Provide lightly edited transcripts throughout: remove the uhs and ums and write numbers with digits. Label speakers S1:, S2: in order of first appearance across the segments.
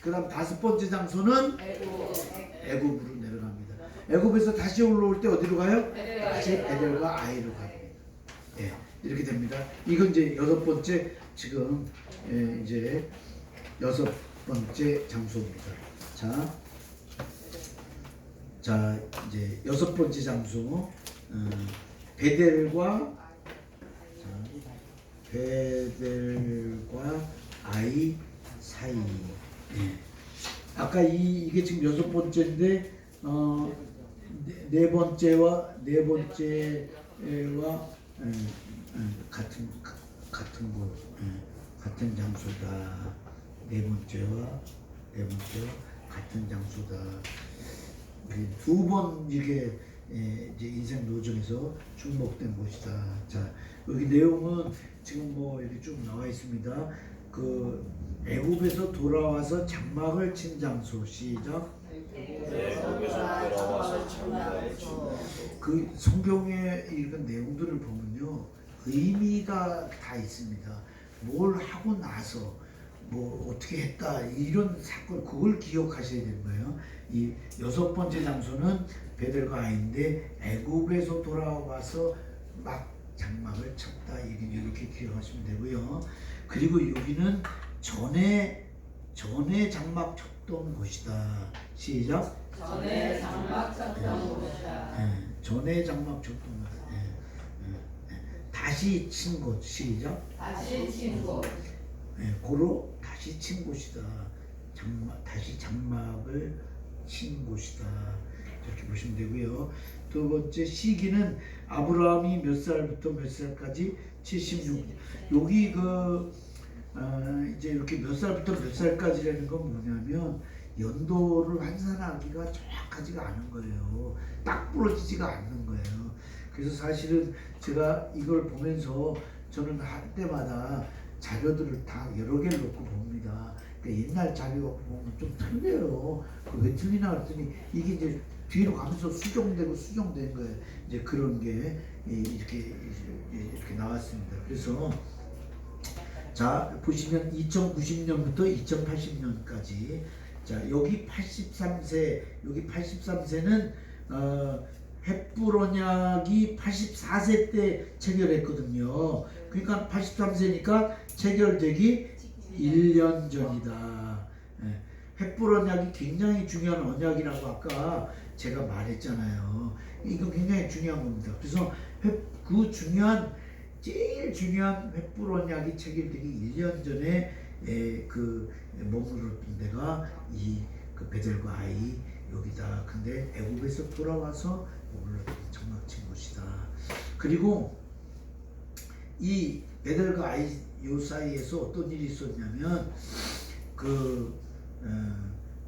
S1: 그 다음 다섯 번째 장소는 애굽으로 내려갑니다. 애굽에서 다시 올라올 때 어디로 가요? 다시 베델과 아이로 갑니다. 예, 이렇게 됩니다. 이건 이제 여섯 번째 지금 이제 여섯 번째 장소입니다. 자 이제 여섯 번째 장소 베델과 아이 사이. 예. 아까 이게 지금 여섯 번째인데 네 번째와 같은 곳, 같은 장소다. 네 번째와 같은 장소다. 두 번 이게 이제 인생 노정에서 중복된 곳이다. 자, 여기 내용은 지금 뭐 이렇게 쭉 나와 있습니다. 그 애굽에서 돌아와서 장막을 친 장소. 시작. 그 성경의 이런 내용들을 보면요, 의미가 다 있습니다. 뭘 하고 나서 뭐 어떻게 했다 이런 사건, 그걸 기억하셔야 되는 거예요. 이 여섯 번째 장소는 베델과 아이인데 애굽에서 돌아와서 막 장막을 쳤다, 이렇게 기억하시면 되고요. 그리고 여기는 전에 장막 쳤던 곳이다. 시작.
S2: 전에 장막 쳤던 곳이다.
S1: 전에 장막 쳤던 곳. 다시 친 곳. 시작.
S2: 다시 친 곳.
S1: 고로 다시 친 곳이다. 다시 장막을 친 곳이다. 이렇게 보시면 되고요. 두 번째 시기는 아브라함이 몇 살부터 몇 살까지? 76. 여기 이제 이렇게 몇 살부터 몇 살까지라는 건 뭐냐면 연도를 환산하기가 정확하지가 않은 거예요. 딱 부러지지가 않는 거예요. 그래서 사실은 제가 이걸 보면서 저는 할 때마다 자료들을 다 여러 개를 놓고 봅니다. 그러니까 옛날 자료 보면 좀 틀려요. 왜 틀리나 그랬더니 이게 이제 뒤로 가면서 수정된 거예요. 이제 그런 게 이렇게 나왔습니다. 그래서 자 보시면 2090년부터 2080년까지 자 여기 83세는 헷불 언약이 84세 때 체결했거든요. 그러니까 83세니까 체결되기 1년 전이다. 헷불 언약이 굉장히 중요한 언약이라고 아까 제가 말했잖아요. 이거 굉장히 중요한 겁니다. 그래서 제일 중요한 헷불 언약이 체결되기 1년 전에 머물렀던 데가 그 베델과 아이 여기다. 근데 애굽에서 돌아와서 머물렀던 장막 친 곳이다. 그리고 이 베델과 아이 요 사이에서 어떤 일이 있었냐면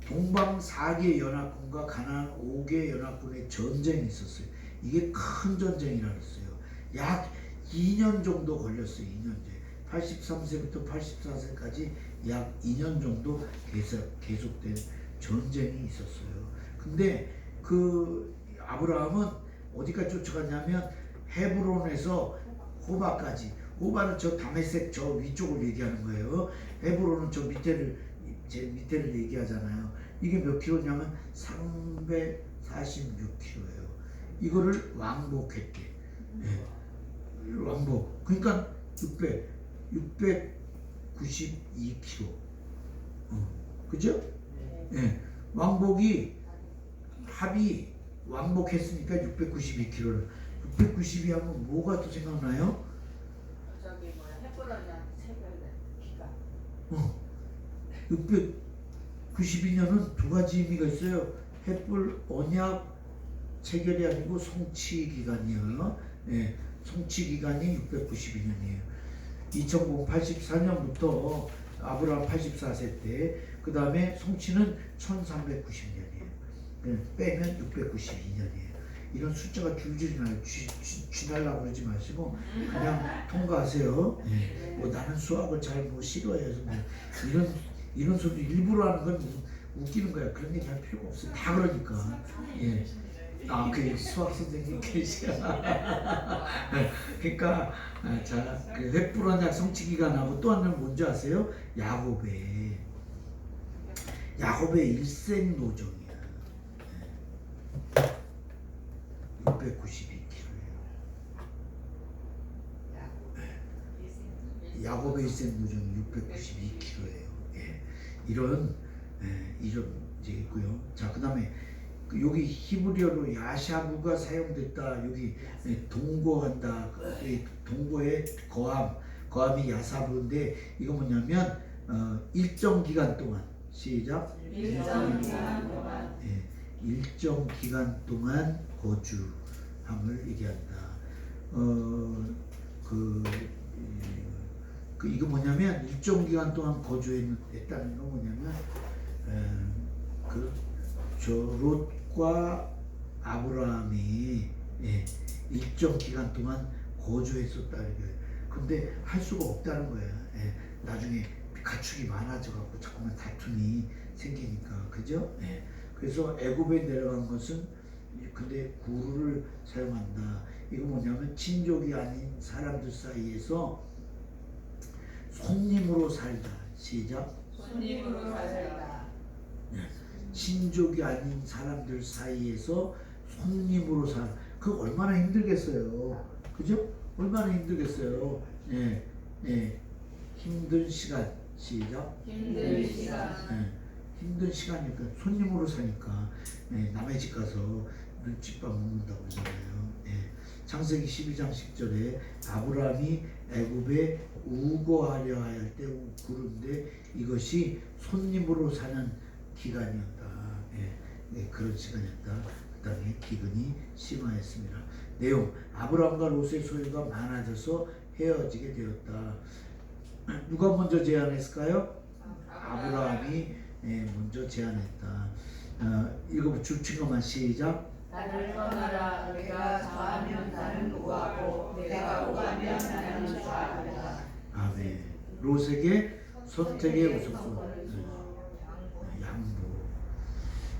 S1: 동방 4개 연합군과 가나안 5개 연합군의 전쟁이 있었어요. 이게 큰 전쟁이라 그랬어요. 약 2년 정도 걸렸어요. 2년째. 83세부터 84세까지 약 2년 정도 계속된 전쟁이 있었어요. 근데 아브라함은 어디까지 쫓아갔냐면 헤브론에서 호바까지. 호바는 저 다메섹 저 위쪽을 얘기하는 거예요. 헤브론은 저 밑에를 얘기하잖아요. 이게 몇 킬로냐면 346킬로예요. 이거를 왕복했대. 왕복. 그러니까 692km. 그죠? 합이 왕복했으니까 692km를. 692 하면 뭐가 또 생각나요?
S2: 저기 헷불 언약 체결된 기간.
S1: 692년은 두 가지 의미가 있어요. 헷불 언약 체결이 아니고 성취 기간이에요. 성취 기간이 692년이에요. 2084년부터 아브라함 84세 때, 그 다음에 성취는 1390년이에요. 빼면 692년이에요. 이런 숫자가 줄줄이 나요. 쥐날라고 그러지 마시고 그냥 통과하세요. 뭐 나는 수학을 잘 못 싫어해서 이런 소리 일부러 하는 건 웃기는 거야. 그런 얘기 할 필요가 없어요. 다 그러니까. 그 수학 선생님 계시야. 그러니까 그 헷불 언약 성취 기간하고 또 하나는 뭔지 아세요? 야곱의 야곱의 일생 노정이야. 692kg예요. 야곱의 일생 노정이 692kg예요. 예. 이런 이제 있고요. 자, 그다음에 여기 히브리어로 야샤부가 사용됐다. 여기 동거한다. 동거의 거함이 야사부인데 이거 뭐냐면 일정 기간 동안 시작.
S2: 일정 기간 동안.
S1: 일정 기간 동안 거주함을 얘기한다. 이거 뭐냐면 일정 기간 동안 거주했다는 건 뭐냐면 롯과 아브라함이 일정 기간 동안 거주했었다 이게. 근데 할 수가 없다는 거야. 나중에 가축이 많아져 갖고 자꾸만 다툼이 생기니까, 그죠? 그래서 애굽에 내려간 것은 근데 구루를 사용한다. 이거 뭐냐면 친족이 아닌 사람들 사이에서 손님으로 살다. 시작.
S2: 손님으로 살다.
S1: 친족이 아닌 사람들 사이에서 손님으로 살. 그 얼마나 힘들겠어요. 그죠? 얼마나 힘들겠어요. 힘든 시간. 시작.
S2: 힘든 시간.
S1: 힘든 시간이니까 손님으로 사니까 남의 집 가서 눈칫밥 먹는다고 그러잖아요. 창세기 12장 10절에 아브라함이 애굽에 우거하려 할 때 구른데 이것이 손님으로 사는 기간이었다. 그런 시간이었다. 그 다음에 기근이 심하였습니다. 내용, 아브라함과 롯의 소유가 많아져서 헤어지게 되었다. 누가 먼저 제안했을까요? 아브라함이 먼저 제안했다. 읽어보 줄친 것만 시작.
S2: 나를 떠나라. 내가 좌하면 나는 우하고 내가 우하면 나는 좌하리라.
S1: 아멘. 롯에게 선택의 우선권.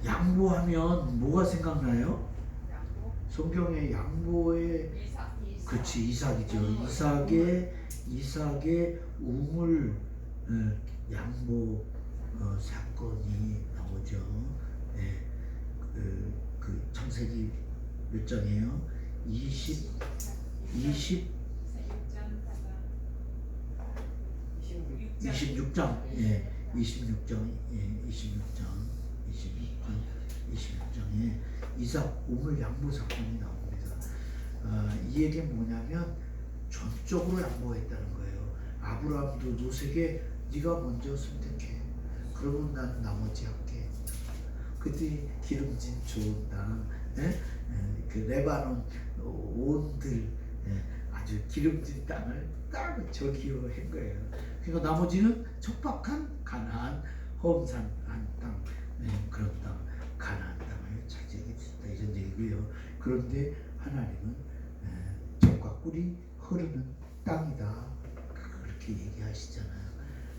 S1: 양보하면 뭐가 생각나요? 성경에 양보의 그렇지, 이삭이죠. 이삭의 우물 양보 사건이 나오죠. 그 창세기 몇 장이에요? 26장. 26장에 이삭 우물 양보 사건이 나옵니다. 이 얘기는 뭐냐면 전적으로 양보했다는 거예요. 아브라함도 롯에게 네가 먼저 선택해. 그러면 나는 나머지 할게. 그때 기름진 좋은 땅, 그 레바논 온들, 아주 기름진 땅을 딱 저기로 한 거예요. 그러니까 나머지는 척박한 가나안, 험산한 땅, 그런 땅, 가나안 땅을 차지하게 됐다 이런 얘기고요. 그런데 하나님은 젖과 꿀이 흐르는 땅이다 그렇게 얘기하시잖아요.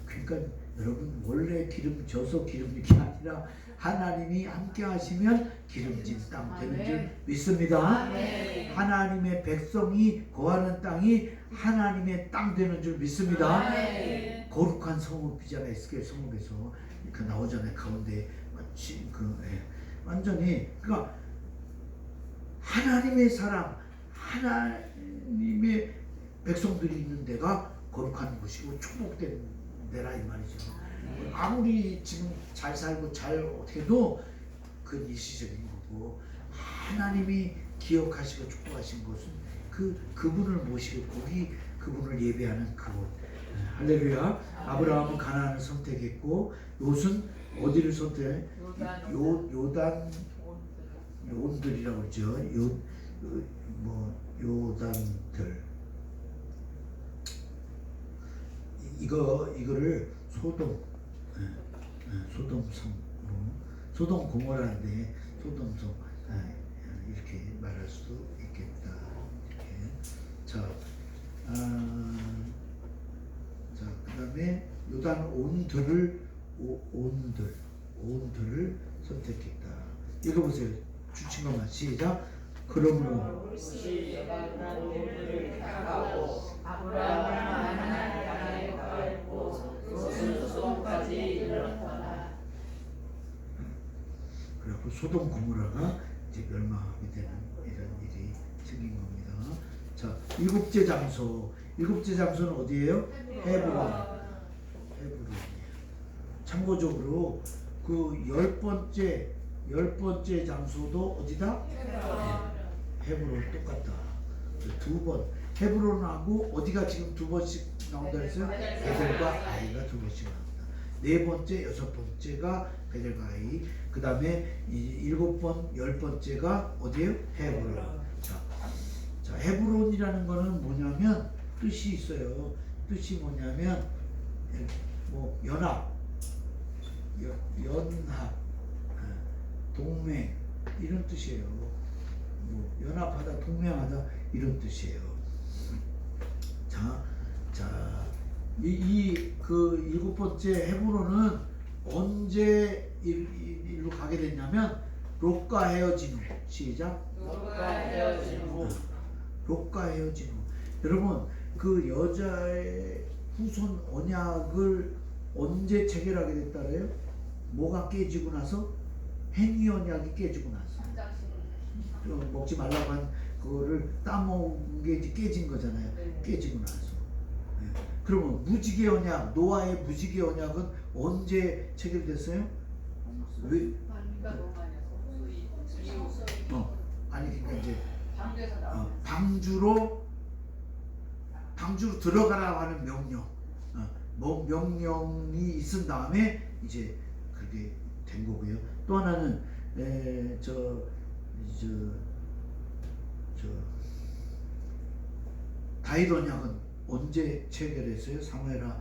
S1: 그러니까 여러분 원래 기름져서 기름진 게 아니라 하나님이 함께 하시면 기름진 땅 되는 줄 믿습니다. 하나님의 백성이 거하는 땅이 하나님의 땅 되는 줄 믿습니다. 거룩한 성읍 비자가 에스겔 성읍에서 그 나오잖아요. 가운데 마치 완전히 그러니까 하나님의 사람, 하나님의 백성들이 있는 데가 거룩한 곳이고 축복된 데라 이 말이죠. 아무리 지금 잘 살고 잘 어떻게 해도 그건 일시적인 거고 하나님이 기억하시고 축복하신 곳은 그분을 모시고 거기 그분을 예배하는 그곳. 할렐루야. 아브라함은 가나안을 선택했고 롯은 어디를 선택해? 요단 온들이라고 그러죠. 요단들. 이거를 소돔 고모라인데 소돔성 이렇게 말할 수도 있겠다. 이렇게. 자, 그다음에 요단 온들을 선택했다. 읽어보세요. 주친 것만 시작. 그러므로
S2: 아브라함은 하나님 땅에 거했고 롯은 소돔까지 이르렀더라.
S1: 그 소돔 고모라가 이제 멸망하게 되는 이런 일이 생긴 겁니다. 자, 일곱째 장소는 어디예요? 헤브론. 참고적으로 그 열 번째 장소도 어디다? 헤브론 똑같다. 두 번. 헤브론하고 어디가 지금 두 번씩 나온다 했어요? 베델과 아이가 두 번씩 나온다. 네 번째, 여섯 번째가 베델과 아이. 그 다음에 일곱 번, 열 번째가 어디예요? 헤브론. 자, 헤브론이라는 거는 뭐냐면 뜻이 있어요. 뜻이 뭐냐면 뭐 연합, 동맹 이런 뜻이에요. 뭐 연합하다, 동맹하다 이런 뜻이에요. 자, 그 일곱 번째 헤브론은 언제 일로 가게 됐냐면 롯과 헤어진 후. 시작. 롯과 헤어진 후. 여러분 그 여자의 후손 언약을 언제 체결하게 됐다래요? 뭐가 깨지고 나서? 행위 언약이 깨지고 나서. 먹지 말라고 한 그거를 따먹은 게 이제 깨진 거잖아요. 깨지고 나서. 그러면 무지개 언약, 노아의 무지개 언약은 언제 체결됐어요? 왜? 아니 그러니까 이제 방주로 들어가라고 하는 명령, 명령이 있은 다음에 이제 그렇게 된 거고요. 또 하나는 다윗 언약은 언제 체결했어요? 사무엘하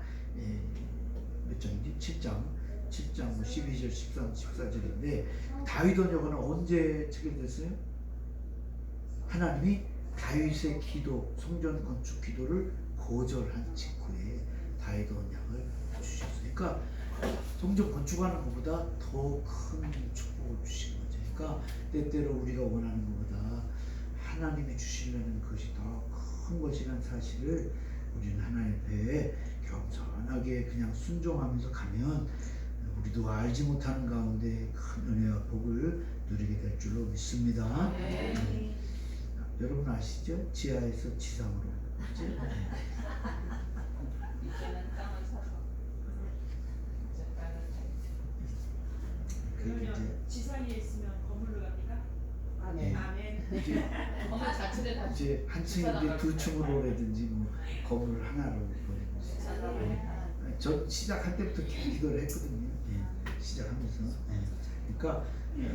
S1: 몇 장이지? 7장 뭐 12절, 13, 14절인데 다윗 언약은 언제 체결됐어요? 하나님이 다윗의 기도, 성전 건축 기도를 거절한 직후에 다윗 언약을 주셨어요. 그러니까 성전 건축하는 것보다 더 큰 축복을 주신 거죠. 그러니까 때때로 우리가 원하는 것보다 하나님이 주시려는 것이 더 큰 것이라는 사실을 우리는 하나님 앞에 겸손하게 그냥 순종하면서 가면 우리도 알지 못하는 가운데 큰 은혜와 복을 누리게 될 줄로 믿습니다. 여러분 아시죠? 지하에서 지상으로.
S2: 이제는 땅을 사서
S3: 그러면 지상에 있으면 건물로 갑니까?
S2: 아멘. 건물 자체를 다
S1: 이제 한 층인데 두 층으로라든지 뭐 건물 하나로 보내는. 저 시작할 때부터 기도를 했거든요. 시작하면서. 그러니까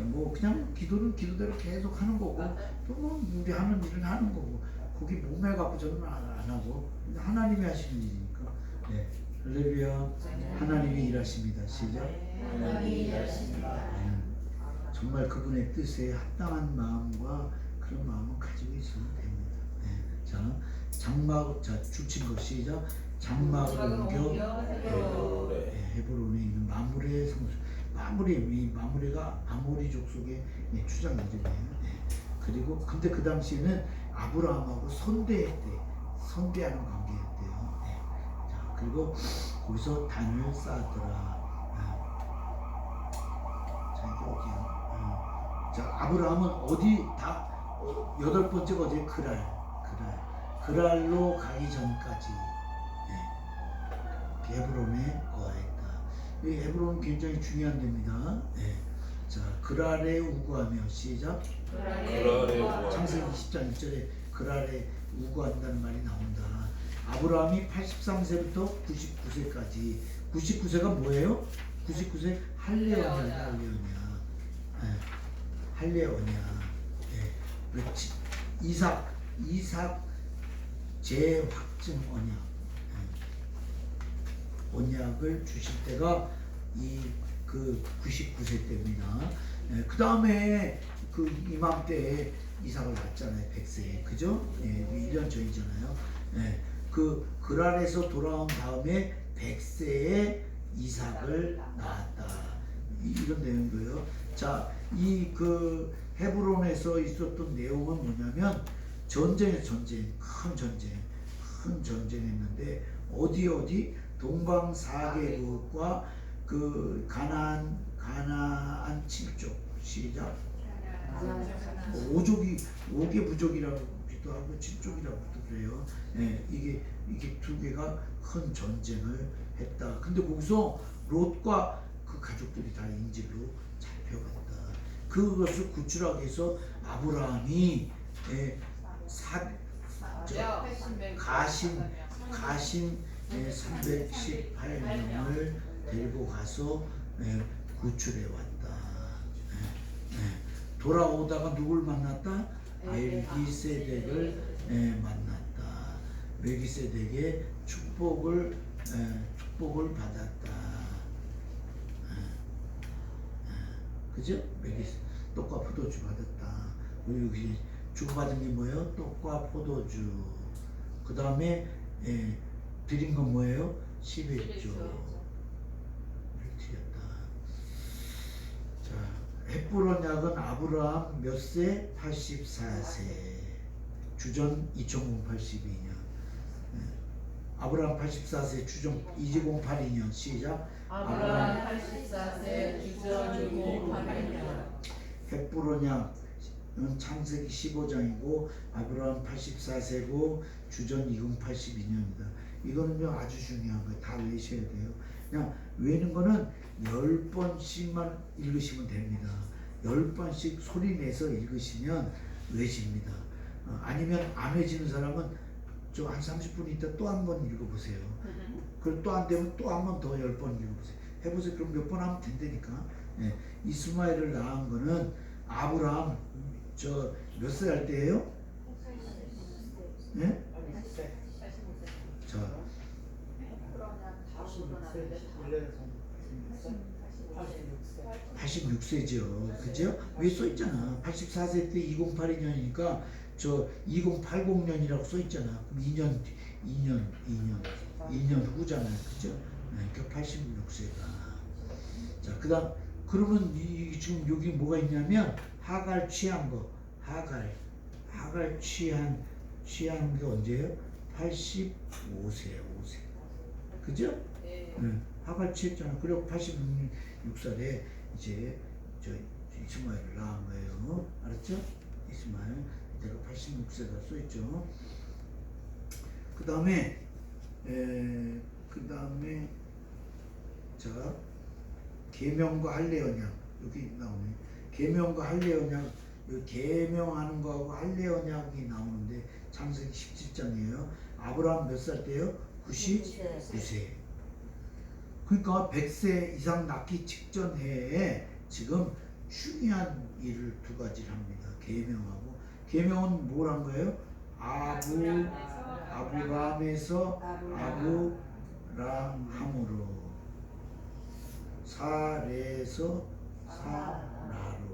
S1: 뭐 그냥 기도는 기도대로 계속 하는 거고 또 뭐 우리 하는 일은 하는 거고 거기 몸에 갖고 저는 안 하고 하나님이 하시는 일이니까. 할렐루야. 하나님이 일하십니다. 시작.
S2: 하나님이 일하십니다.
S1: 정말 그분의 뜻에 합당한 마음과 그런 마음을 가지고 있으면 됩니다. 자, 주친 것 시작. 장막을 옮겨 헤브론에 있는 마므레 성소. 마므레가 아모리 족속의 추장 이름이에요. 그리고 근데 그 당시에는 아브라함하고 선대하는 관계였대요. 자, 그리고 거기서 단을 쌓았더라. 자, 이게 어디야? 자, 아브라함은 어디 여덟 번째가 어디에? 그랄로 가기 전까지 헤브론에 거하였다. 이 헤브론은 굉장히 중요한 데입니다. 자, 그랄에 우구하며 시작. 창세기 20장 1절에 그랄에 우구한다는 말이 나온다. 아브라함이 83세부터 99세까지 99세가 뭐예요? 99세 할례언약. 그렇지. 이삭 재확증 언약을 주실 때가 그 99세 때입니다. 그 다음에 그 이맘때에 이삭을 낳았잖아요. 100세에. 그죠? 1년 전이잖아요. 그 그랄에서 돌아온 다음에 100세에 이삭을 낳았다. 이런 내용이고요. 자, 그 헤브론에서 있었던 내용은 뭐냐면 큰 전쟁했는데 어디 동방 4개국과 그 가나안 7족 시작. 오족이 5개 부족이라고도 하고 7족이라고도 그래요. 예, 이게 두 개가 큰 전쟁을 했다. 근데 거기서 롯과 그 가족들이 다 인질로 잡혀갔다. 그것을 구출하기 위해서 아브라함이 가신 318명을 데리고 가서 구출해 왔다. 돌아오다가 누굴 만났다? 멜기세덱을 만났다. 멜기세덱의 축복을 받았다. 그죠? 떡과 포도주 받았다. 여기 주고받은 게 뭐예요? 떡과 포도주. 그 다음에 드린 건 뭐예요? 11조. 드렸다. 자, 헷부른 약은 아브라함 몇 세? 84세. 주전 2082년. 아브라함 84세 주전 2082년 시작.
S2: 아브라함 84세 주전 2082년.
S1: 헷부른 약은 창세기 15장이고 아브라함 84세고 주전 2082년이다. 이거는요 아주 중요한 거예요. 다 외우셔야 돼요. 그냥 외우는 거는 10번씩만 읽으시면 됩니다. 10번씩 소리 내서 읽으시면 외집니다. 아니면 안 외지는 사람은 좀 한 30분 있다 또 한 번 읽어보세요. 그리고 또 안 되면 또 한 번 더 10번 읽어보세요. 해보세요. 그럼 몇 번 하면 된다니까. 이스마엘을 낳은 거는 아브라함 저 몇 살 할 때예요? 네? 자, 86세죠. 그죠? 왜 써있잖아. 84세 때 2082년이니까 저 2080년이라고 써있잖아. 그럼 2년 후잖아요. 그죠? 그러니까 86세가. 자, 그 다음, 그러면 지금 여기 뭐가 있냐면, 하갈 취한 거. 하갈 취한 게 언제예요? 85세, 5세. 그죠? 하갈 취했잖아. 그리고 86살에 이제 저 이스마엘을 낳은 거예요. 알았죠? 이스마엘. 이대로 86세가 써있죠. 그 다음에 자 계명과 할례 언약 여기 나오네. 계명과 할례 언약 여기 계명하는 거하고 할례 언약이 나오는데 창세기 17장이에요. 아브라함 몇 살 때요? 99세. 그러니까 100세 이상 낳기 직전 해에 지금 중요한 일을 두 가지를 합니다. 계명하고 계명은 뭘 한 거예요? 아브라함에서 아브라함으로 사레에서 사라로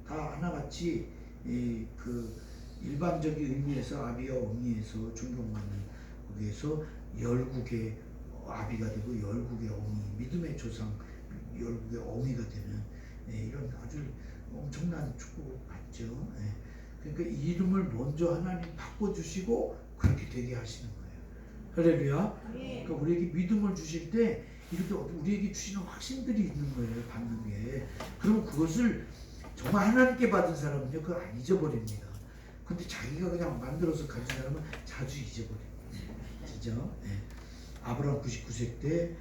S1: 다 하나같이 그 일반적인 의미에서 아비와 어미에서 존경받는 거기에서 열국의 아비가 되고 열국의 어미 믿음의 조상 열국의 어미가 되는 이런 아주 엄청난 축복을 받죠. 그러니까 이름을 먼저 하나님 바꿔주시고 그렇게 되게 하시는 거예요. 할렐루야. 그러니까 우리에게 믿음을 주실 때 이렇게 우리에게 주시는 확신들이 있는 거예요. 받는 게. 그러면 그것을 정말 하나님께 받은 사람은요 그걸 안 잊어버립니다. 근데 자기가 그냥 만들어서 가진 사람은 자주 잊어버립니다. 그죠? 아브라함 99세 때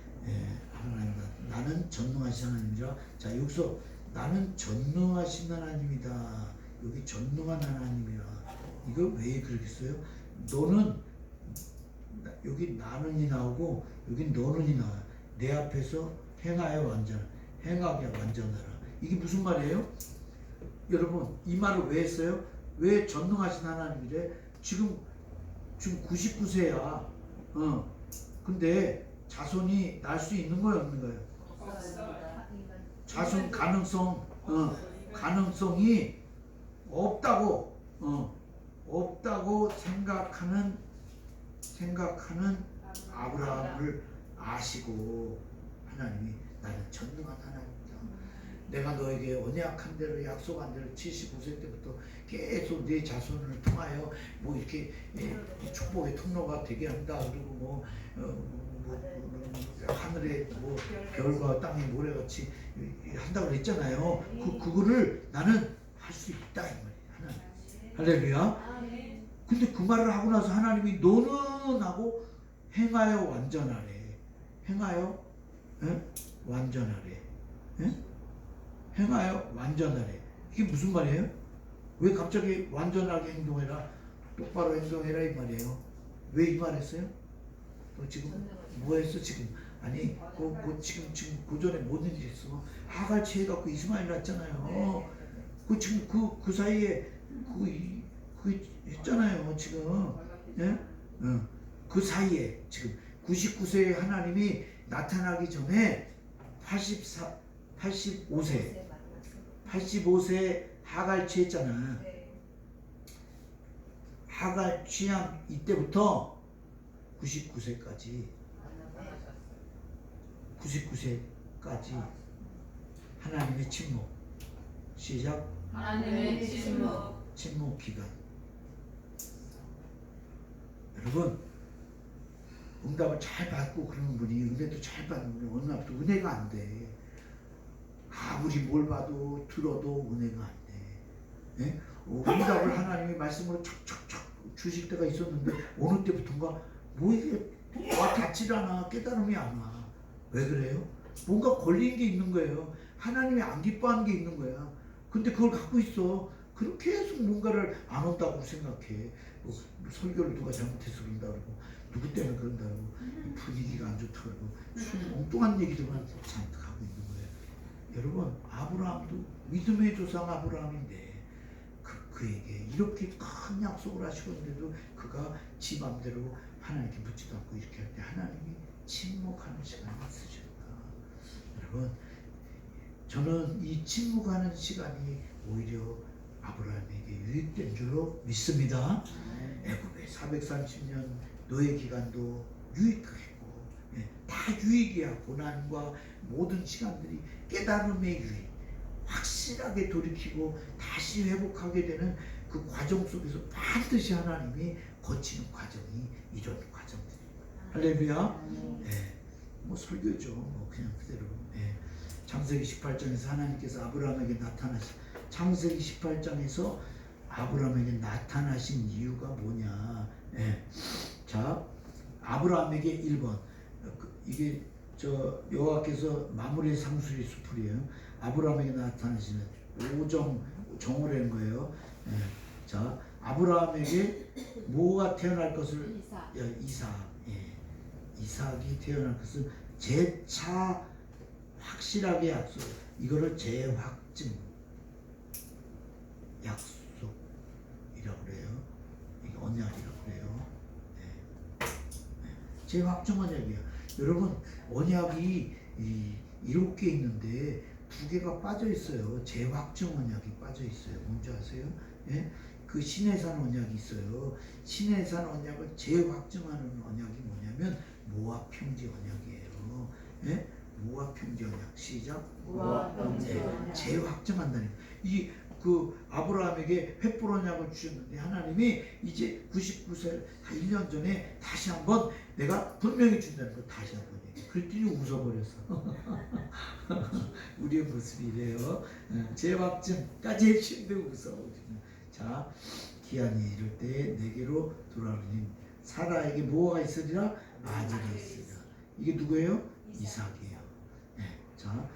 S1: 하나님 나는 전능하신 하나님이라. 자 여기서 나는 전능하신 하나님이다. 여기 전능한 하나님이라. 이거 왜 그렇게 써요? 너는 여기 나는이 나오고 여기 너는이 나와요. 내 앞에서 행하여 행하게 완전하라. 이게 무슨 말이에요? 여러분 이 말을 왜 했어요? 왜 전능하신 하나님이래? 지금 99세야. 근데 자손이 날 수 있는 거예요, 없는 거예요? 자손 가능성이 없다고 생각하는 아브라함을 아시고 하나님이 나는 전능한 하나님이다. 내가 너에게 언약한 대로 약속한 대로 75세 때부터 계속 네 자손을 통하여 뭐 이렇게 축복의 통로가 되게 한다. 그리고 뭐 하늘에 뭐 별과 땅의 모래같이 한다고 그랬잖아요. 그거를 나는 할 수 있다 이 말이에요. 할렐루야. 근데 그 말을 하고 나서 하나님이 너는 하고 행하여 완전하래. 행하여 완전하래. 행하여 완전하래. 이게 무슨 말이에요? 왜 갑자기 완전하게 행동해라, 똑바로 행동해라 이 말이에요? 왜 이 말했어요? 너 지금 뭐 했어 지금? 아니 지금 그 전에 뭐든 지 했어. 하갈 취해갖고 이스마엘 낳았잖아요. 지금 그 사이에 그 했잖아요 지금. 예? 그 사이에 지금 99세의 하나님이 나타나기 전에 85세 하갈 취했잖아. 하갈 취한 이때부터 99세까지 하나님의 침묵. 시작.
S2: 하나님의
S1: 침묵 기간. 여러분, 응답을 잘 받고 그러는 분이, 은혜도 잘 받는 분이 어느 날부터 은혜가 안 돼. 아무리 뭘 봐도 들어도 은혜가 안 돼. 예? 응답을 하나님이 말씀으로 척척척 주실 때가 있었는데 어느 때부터인가 뭐 이게 와 닿질 않아. 깨달음이 안 와. 왜 그래요? 뭔가 걸린 게 있는 거예요. 하나님이 안 기뻐하는 게 있는 거야. 근데 그걸 갖고 있어. 그렇게 계속 뭔가를 안 온다고 생각해. 뭐 설교를 누가 잘못해서 그런다 그러고, 누구 때문에 그런다 그러고, 분위기가 안 좋다 그러고, 엉뚱한 얘기들만 잔뜩 하고 있는 거예요. 여러분, 아브라함도 믿음의 조상 아브라함인데 그에게 이렇게 큰 약속을 하시는데도 그가 지 맘대로 하나님께 묻지도 않고 이렇게 할 때 하나님이 침묵하는 시간이 있으셨다. 여러분, 저는 이 침묵하는 시간이 오히려 아브라함에게 유익된 줄로 믿습니다. 애굽의 430년 노예 기간도 유익했고, 다 유익이야. 고난과 모든 시간들이 깨달음의 유익, 확실하게 돌이키고 다시 회복하게 되는 그 과정 속에서 반드시 하나님이 거치는 과정이 이런 과정들입니다. 할렐루야. 뭐 설교죠. 뭐 그냥 그대로. 창세기 18장에서 하나님께서 아브라함에게 나타나신, 창세기 18장에서 아브라함에게 나타나신 이유가 뭐냐? 자, 아브라함에게 1번. 이게 여호와께서 마무리 상수리 수풀이에요. 아브라함에게 나타나시는 5정 정오라는 거예요. 자, 아브라함에게 뭐가 태어날 것을 이삭. 이삭이 태어날 것을 재차 확실하게 약속. 이거를 재확증 약속이라고 그래요. 이게 언약이라고 그래요. 재확증 언약이야. 여러분, 언약이 7개 있는데 2개가 빠져 있어요. 재확증 언약이 빠져 있어요. 뭔지 아세요? 그 시내산 언약이 있어요. 시내산 언약을 재확증하는 언약이 뭐냐면 모압 평지 언약이에요. 모압 평지 언약. 시작.
S2: 모압 평지 언약.
S1: 재확증한다는 이 그 아브라함에게 횃불 언약을 주셨는데 하나님이 이제 99세 1년 전에 다시 한번 내가 분명히 준다는 걸 다시 한번 얘기해. 그랬더니 웃어버렸어. 우리의 모습이 이래요. 재확증까지 했는데 웃어. 자, 기한이 이럴 때 내게로 돌아오니 사라에게 뭐가 있으리라? 아들이 있으리라. 이게 누구예요? 이삭이에요. 자,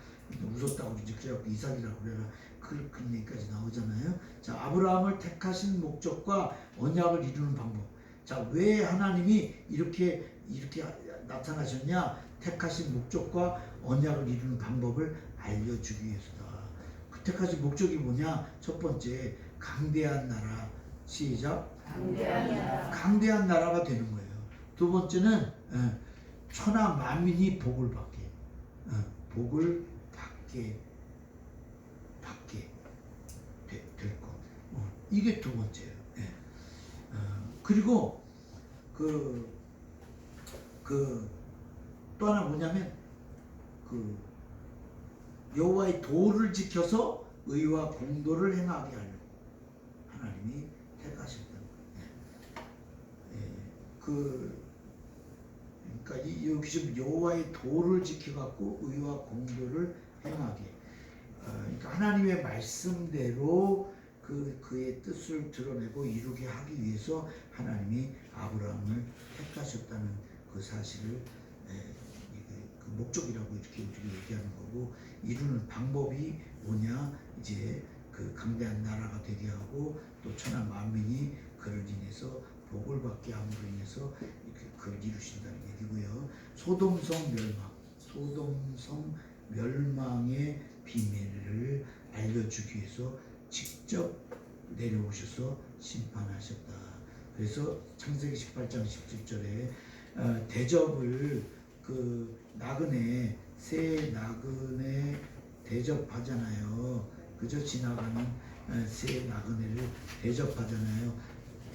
S1: 웃었다고 이제 그래갖고 이삭이라고 그래라. 그 얘기까지 나오잖아요. 자, 아브라함을 택하신 목적과 언약을 이루는 방법. 자, 왜 하나님이 이렇게 나타나셨냐? 택하신 목적과 언약을 이루는 방법을 알려주기 위해서다. 그 택하신 목적이 뭐냐? 첫 번째, 강대한 나라. 시작. 강대한 나라가 되는 거예요. 두 번째는 천하 만민이 복을 받게. 복을 받게 될 것. 이게 두 번째예요. 그리고 또 하나 뭐냐면 여호와의 도를 지켜서 의와 공도를 행하게 하려고 하나님이 택하셨다는 거예요. 그러니까 여기 지금 여호와의 도를 지켜갖고 의와 공도를 행하게. 그러니까 하나님의 말씀대로 그의 뜻을 드러내고 이루게 하기 위해서 하나님이 아브라함을 택하셨다는 그 사실을 그 목적이라고 이렇게 우리가 얘기하는 거고, 이루는 방법이 뭐냐, 이제 그 강대한 나라가 되게 하고 또 천하 만민이 그를 인해서 복을 받게 함으로 인해서 그걸 이루신다는 얘기고요. 소돔성 멸망의 비밀을 알려주기 위해서 직접 내려오셔서 심판하셨다. 그래서 창세기 18장 17절에 대접을 그 나그네 새 나그네 대접하잖아요. 그저 지나가는 새 나그네를 대접하잖아요.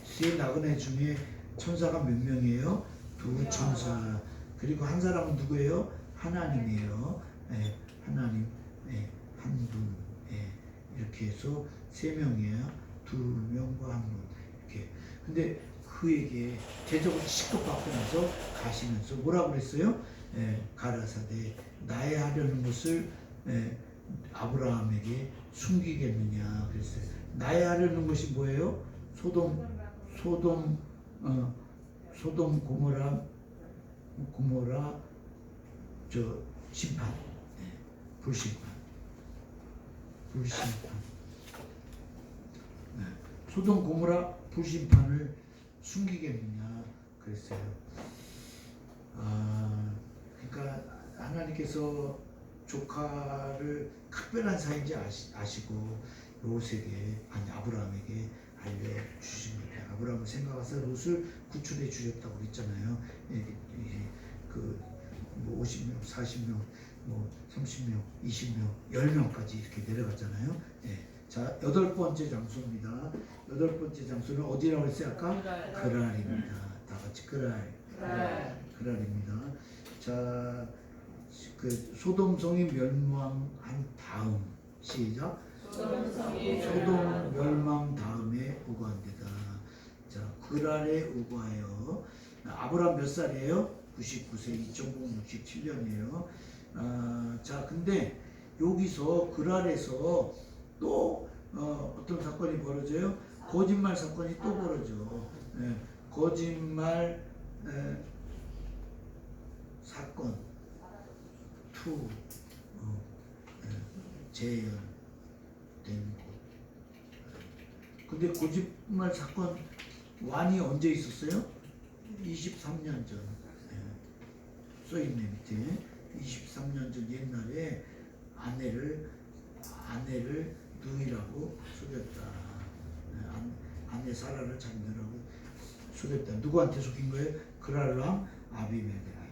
S1: 새 나그네 중에 천사가 몇 명이에요? 2천사. 그리고 한 사람은 누구예요? 하나님이에요. 하나님 한 분. 이렇게 해서 3명이에요. 2명과 1분. 이렇게. 근데 그에게 대접을 실컷 받고 나서 가시면서 뭐라고 그랬어요? 가라사대 나의 하려는 것을 아브라함에게 숨기겠느냐 그랬어요. 나의 하려는 것이 뭐예요? 소돔 고모라 저 심판, 불심판. 소돔 고모라 불심판을 숨기겠느냐 그랬어요. 그러니까 하나님께서 조카를 특별한 사이인지 아시고 롯에게 아브라함에게 알려주신 거예요. 아브라함을 생각해서 롯을 구출해 주셨다고 그랬잖아요. 그 50명, 40명, 30명, 20명, 10명까지 이렇게 내려갔잖아요. 자, 8번째 장소입니다. 8번째 장소는 어디라고 했어요 아까? 그랄입니다. 다 같이 그랄입니다. 자, 그 소돔성이 멸망한 다음 시작. 소돔 멸망 다음에 우거한 데다. 자, 그랄에 우거하여. 아브라함 몇 살이에요? 99세, 2067년이에요. 자, 근데 여기서 그랄에서 또 어떤 사건이 벌어져요? 거짓말 사건이 또 벌어져. 거짓말 사건 2 재현된 곳. 근데 거짓말 사건 1이 언제 있었어요? 23년 전. 써있네 밑에. 23년 전 옛날에 아내를 누이라고 속였다. 아내 사라를 잡느라고 속였다. 누구한테 속인 거예요? 그랄람 아비멜렉.